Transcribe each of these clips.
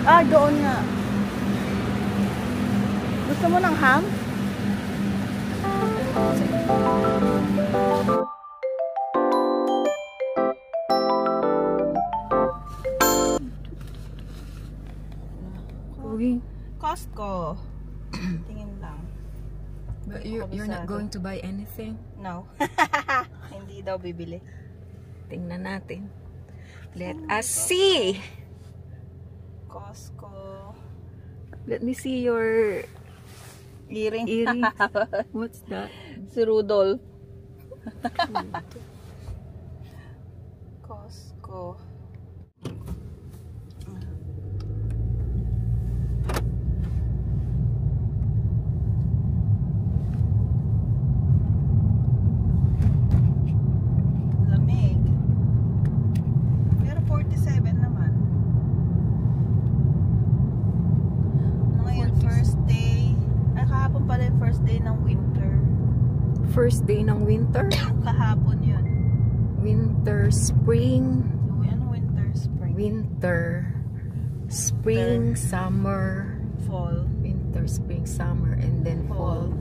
Ah, doon nga. Gusto mo ng ham? Costco. Tingin lang. But you're not going to buy anything? No. Hindi daw bibili. Tingnan natin. Let us see. Costco. Let me see your Earring. What's that? Si Rudolph. Costco. Lamig. Pero 47 naman. Ngayon, first day. Ay, kahapon pala yung first day ng winter. First day ng winter? Kahapon yun. Winter, spring. Ano winter, spring? Winter, spring, summer. Fall. Winter, spring, summer, and then fall.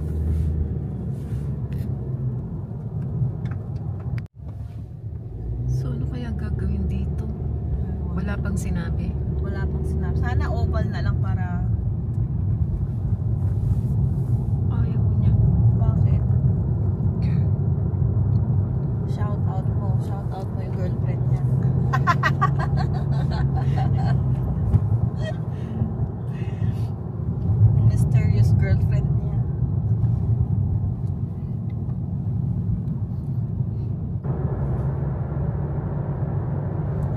So, ano kaya gagawin dito? Wala pang sinabi. Wala pang sinabi. Sana oval na lang para... Ayaw niya. Bakit? Shout out mo. Shout out mo yung girlfriend niya. Mysterious girlfriend niya.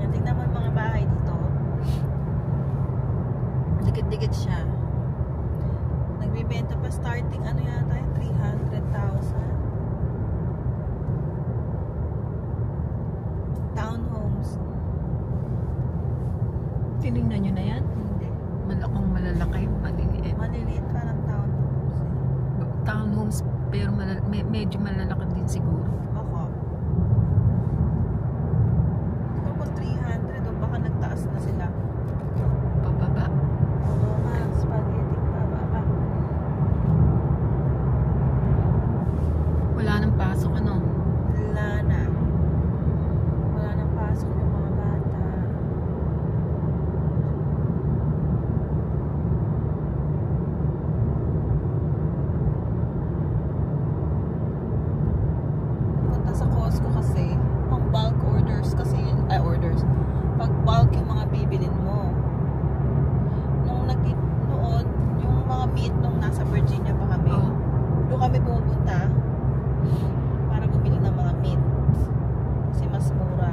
Yan, tingnan mo yung mga bahay dito. Dikit-dikit siya. Nagbibenta pa starting ano yata yung 300,000. Townhomes. Tinignan nyo na yan? Hindi. Malakong malalaki, maliliit. Maliliit pa ng townhomes. Townhomes, pero medyo malalaki din siguro. Ako. Siguro kung 300 o baka nagtaas na sila. Pababa. Oo nga, spaghetti pababa. Wala nang pasok, ano? Wala na. Wala nang pasok yung mga bata. Punta sa Costco kasi, pang bulk orders kasi, orders. Pag bulk yung mga bibilin mo. Noon, yung mga meat nung nasa Virginia pa kami, Oh. doon kami pumupunta para bumili ng mga meat. Kasi mas mura.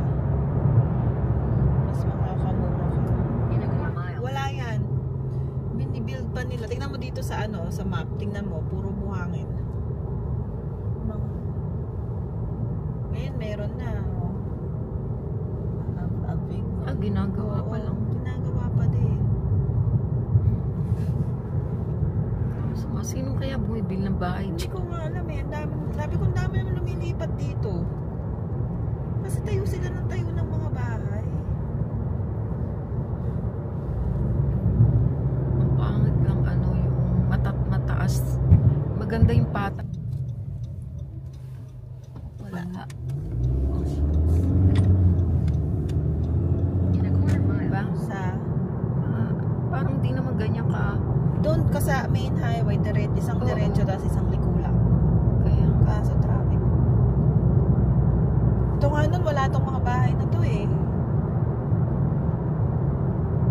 Mas makakamura ka. Wala yan. Binibuild pa nila. Tingnan mo dito sa ano, sa map. Tingnan mo, puro buhangin. Ngayon, meron na. A big one. Ginagawa pa lang. Ginagawa pa din. So, sino kaya bumibili ng bahay? Hindi ko nga alam eh. Sabi ko, ang dami naman lumilipat dito. Kasi tayo sila ng tayo ng mga bahay. Ang pangit lang ano, yung mataas. Maganda yung patak. Wala. Diba? Sa Parang di naman ganyan ka. doon ka sa main highway, isang Oo. diretso tapos isang liko lang. Kaya, Kaso traffic. Ito nga nun, wala tong mga bahay na to eh.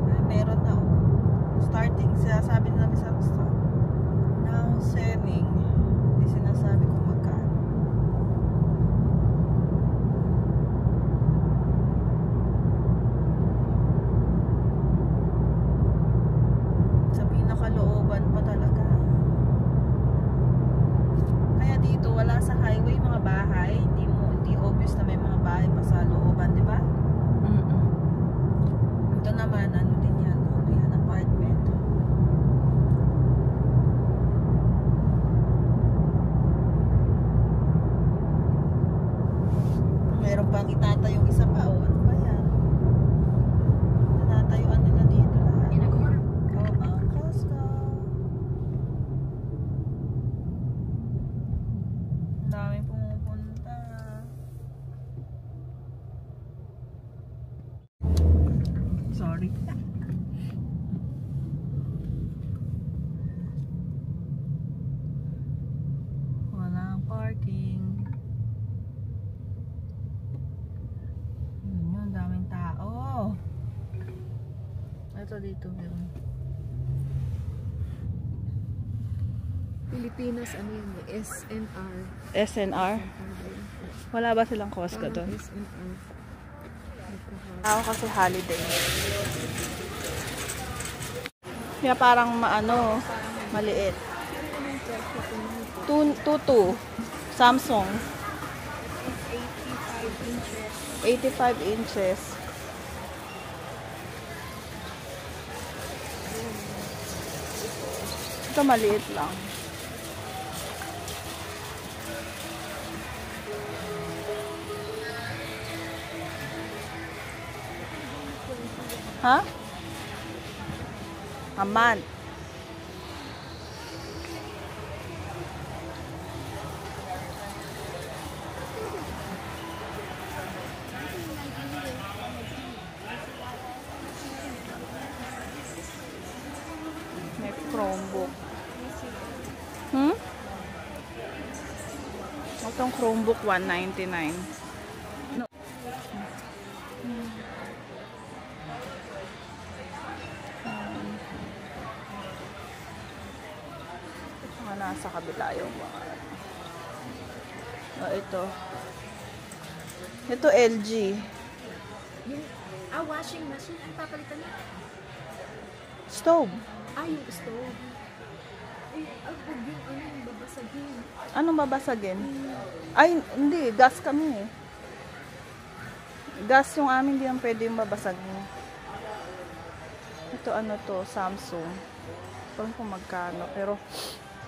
Ay, meron na oh. Starting, sinasabi nila sa now selling. Hindi sinasabi kung magkano. Sa pinakalooban pa talaga. Kaya dito wala sa highway mga bahay, hindi obvious na may mga bahay pa sa looban, di ba? Sorry. Walang parking. Yun, daming tao. Ito dito meron. Pilipinas, ano yun? SNR. SNR? Wala ba silang Costco doon? SNR. Ako kasi holiday. Kaya parang maliit. 2.2 Samsung. 85 inches. Ito maliit lang. Ha? A month. May Chromebook. Itong Chromebook, $199. No. Nasa kabila yung mga ito LG Washing machine ang papalitan niya. stove. Yung stove. Huwag yung babasagin. Anong babasagin? Ay, hindi, gas kami eh. Gas yung amin, hindi yung pwede yung babasagin. Ito to, Samsung. Parang kung magkano, pero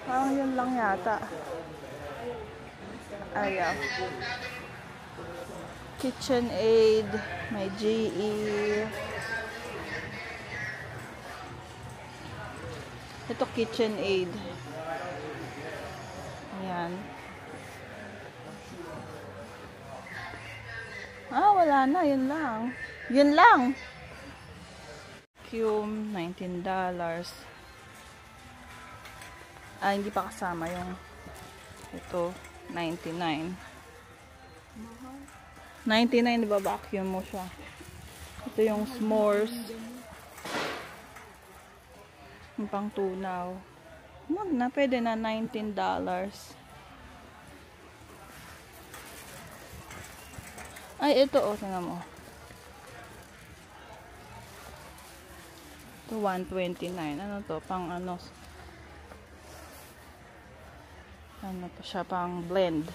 parang yun lang yata. Ayaw. KitchenAid, may GE. Ito KitchenAid. Ayan. Wala na, yun lang. Yun lang. Vacuum, $19. Hindi pa kasama yung ito, $99. $99, diba vacuum mo siya. Ito yung s'mores. Yung pang tunaw. Pwede na $19. Ay, ito tingnan mo. Ito, $129. Ano to? Pang ano pa siya, pang blend.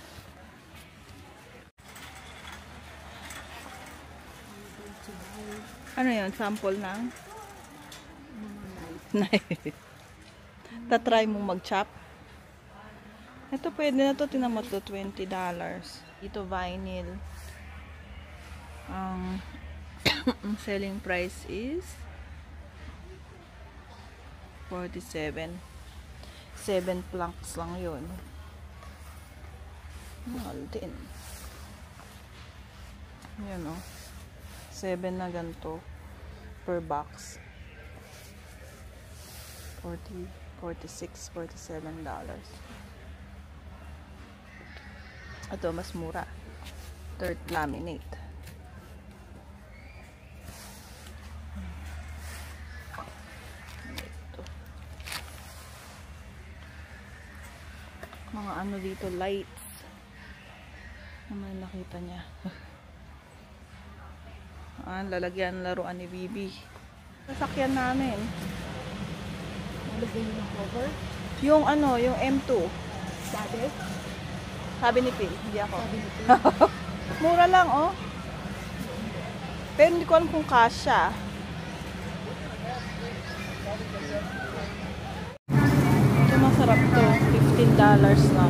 Ano yun? Sample ng knife. Tatry mo mag-chop. Ito pwede na to. Tinan mo to, $20. Ito vinyl. Ang selling price is 47. 7 planks lang yun. Mahal din. Yan o. 7 na ganito per box. 46, $47. Ito mas mura. Dirt laminate. Mga ano dito, lights. Naman nakita niya. Lalagyan laruan ni Bibi. Sasakyan namin. Nalagyan yung cover? Yung ano, yung M2. Sabi? Sabi ni Phil, hindi ako. Sabi ni Phil. Mura lang, oh. Pero hindi ko alam kung kasya. Ito masarap to. $15 lang. 16.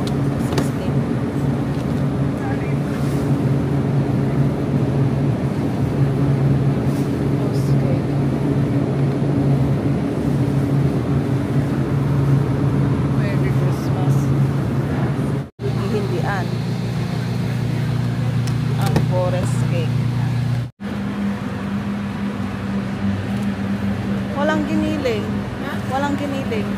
Merry Christmas. Hihindian. Ang forest cake. Walang giniling.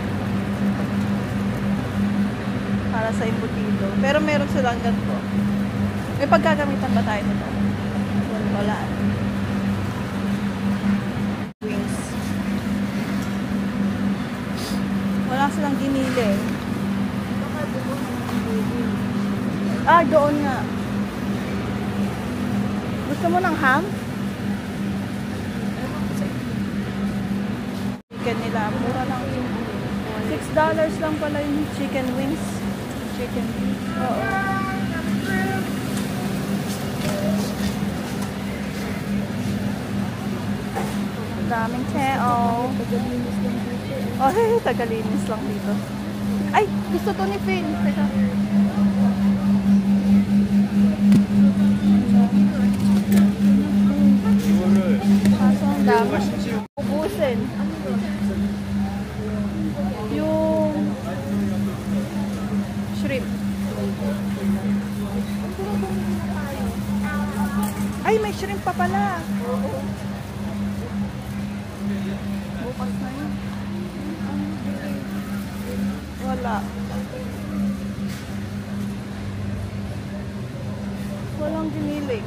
Para sa embutido. Pero meron silang ganito. May pagkagamitan ba tayo nito? Wala. Wings. Wala silang giniling. Ah, doon nga. Gusto mo ng ham? Chicken nila. Mura lang yun. $6 lang pala yung chicken wings. Chicken wings. Oo. Daming teo. Oh, hey, tagalinis lang dito. Ay, gusto to ni Phil. Teka. Kaso ang dami. Ubusin. Yung shrimp. Ay, may shrimp pa pala. Bukas na yun. Wala. Walang giniling.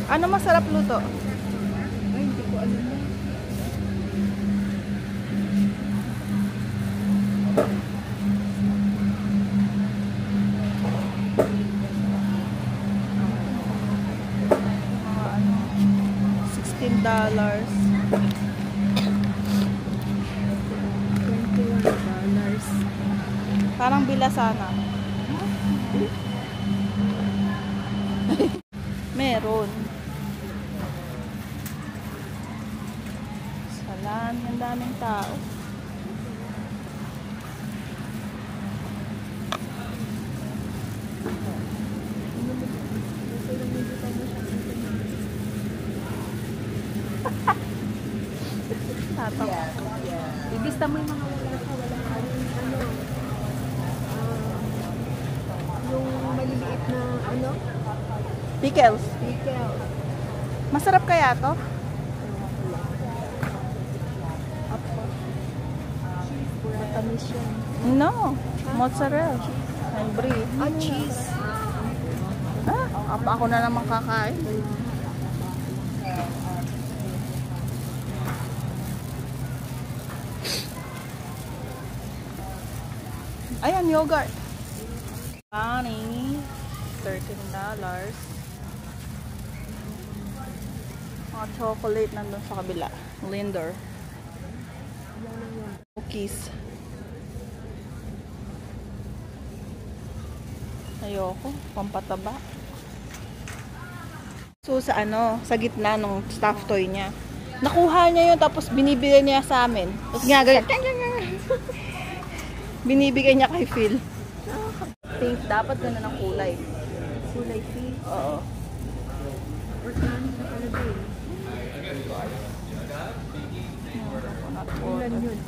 Ano masarap luto? Ay, hindi ko alam na. $16. $21. Parang bilasana. Meron. Salan, ang daming tao. Tatawa. Ibista mo yung mga yung maliliit na Pickles. pickle. Masarap kaya to? Matamis yan. No. Mozzarella. And brie. Cheese. Ako na naman kakain. Ayan, yogurt. Honey. $13. Chocolate nandun sa kabila. Linder. Cookies. Ayoko. Pampataba. So, sa sa gitna ng stuffed toy niya. Nakuha niya yun, tapos binibigay niya sa amin. Tapos nga, binibigay niya kay Phil. Pink, dapat ganun ang kulay. Kulay pink. Oo. Organic na talaga eh. Ilan yun?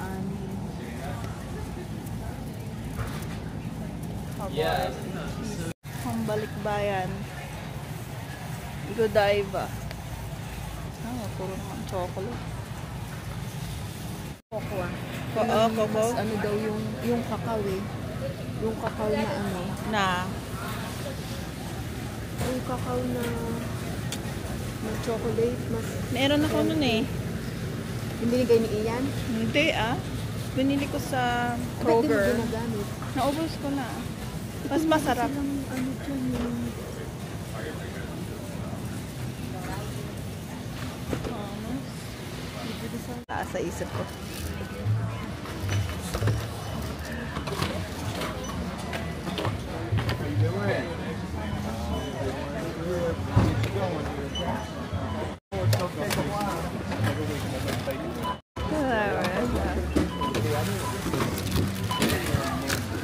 Ang balikbayan. Godiva. Puro naman chocolate. Cocoa. Coco. Mas ano daw yung kakao eh. Yung kakao na Na. Yung kakao na chocolate. Mas Meron ako nun eh. yung binigay ni Ian. Hindi Binili ko sa Bakit di mo Kroger. ginagamit? Naubos ko na. Mas masarap. Silang dyan yung Taas sa isip ko.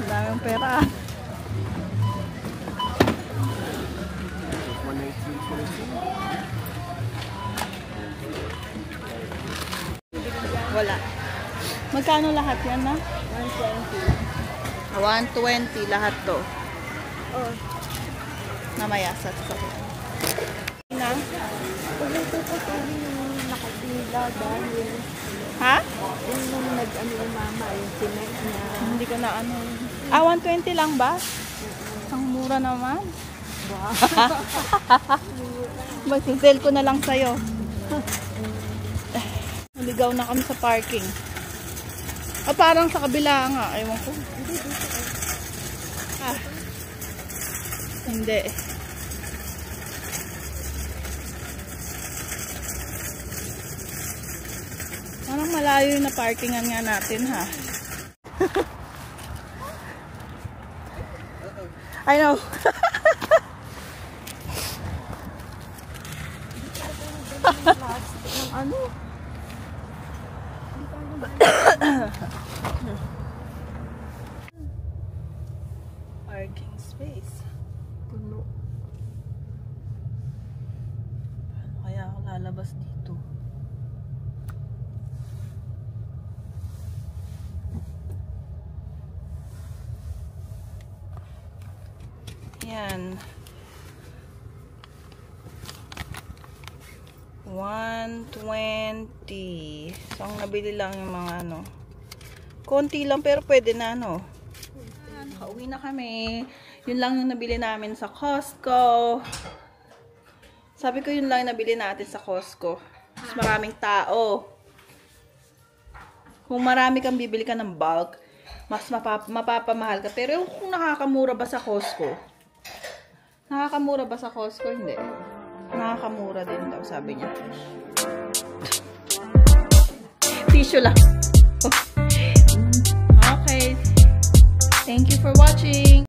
Daming pera. Wala. Magkano lahat yan na? 120. 120 lahat to. Oh. Namaya sa na? Pag ito pa yung nakapila dahil Ha? Yung nag-ano yung mama, yung cement niya. Hindi ko na ano. 120 lang ba? Ang mura naman. Wow. Mag-sell ko na lang sa'yo. Naligaw na kami sa parking. Parang sa kabila nga. Ewan ko. Hindi. Parang malayo yung na-parkingan nga natin, ha? I know. Ano? Parking space. Puno. Paano kaya ako lalabas dito? Yan. 120. So, ang nabili lang yung mga ano. Konti lang pero pwede na, no? Nakauwi na kami. Yun lang yung nabili namin sa Costco. Sabi ko yun lang yung nabili natin sa Costco. Mas maraming tao. Kung marami kang bibili ka ng bulk, mas mapapamahal ka. Pero kung nakakamura ba sa Costco? Nakakamura ba sa Costco? Hindi. Nakakamura din daw, sabi niya. Tissue lang. Okay. Thank you for watching.